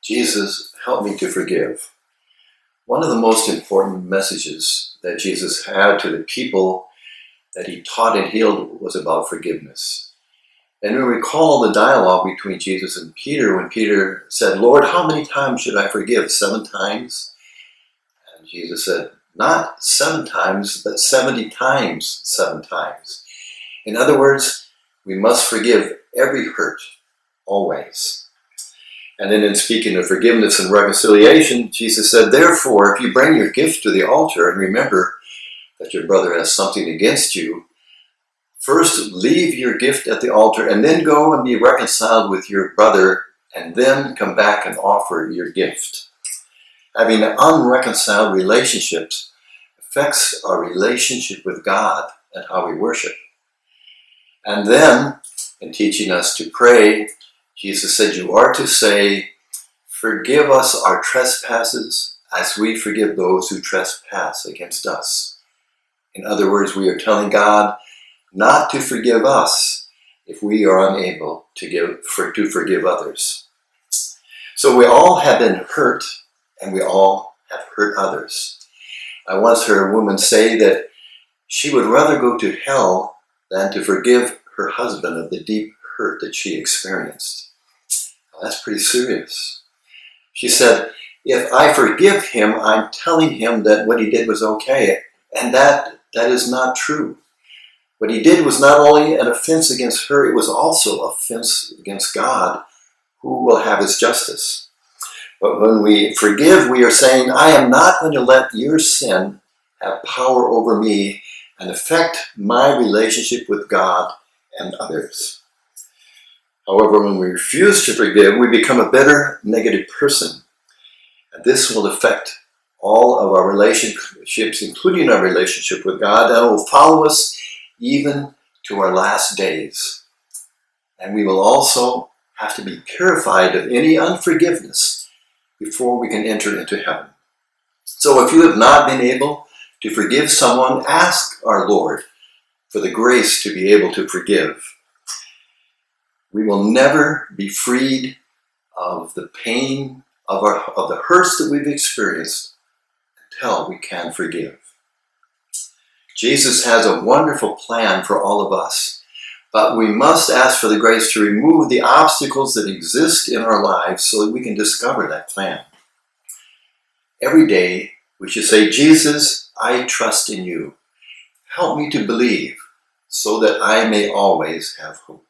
Jesus, help me to forgive. One of the most important messages that Jesus had to the people that he taught and healed was about forgiveness. And we recall the dialogue between Jesus and Peter when Peter said, "Lord, how many times should I forgive? 7 times?" And Jesus said, not 7 times, but 70 times 7 times. In other words, we must forgive every hurt, always. And then in speaking of forgiveness and reconciliation, Jesus said, "Therefore, if you bring your gift to the altar and remember that your brother has something against you, first leave your gift at the altar and then go and be reconciled with your brother and then come back and offer your gift." Having unreconciled relationships affects our relationship with God and how we worship. And then, in teaching us to pray, Jesus said, "You are to say, 'Forgive us our trespasses as we forgive those who trespass against us.'" In other words, we are telling God not to forgive us if we are unable to forgive others. So we all have been hurt, and we all have hurt others. I once heard a woman say that she would rather go to hell than to forgive her husband of the deep hurt that she experienced. Well, that's pretty serious. She said, "If I forgive him, I'm telling him that what he did was okay, and that is not true. What he did was not only an offense against her, it was also an offense against God, who will have his justice." But when we forgive, we are saying, "I am not going to let your sin have power over me and affect my relationship with God and others." However, when we refuse to forgive, we become a bitter, negative person. And this will affect all of our relationships, including our relationship with God, and it will follow us even to our last days. And we will also have to be purified of any unforgiveness before we can enter into heaven. So if you have not been able to forgive someone, ask our Lord for the grace to be able to forgive. We will never be freed of the pain of the hurts that we've experienced until we can forgive. Jesus has a wonderful plan for all of us, but we must ask for the grace to remove the obstacles that exist in our lives so that we can discover that plan. Every day we should say, "Jesus, I trust in you. Help me to believe so that I may always have hope."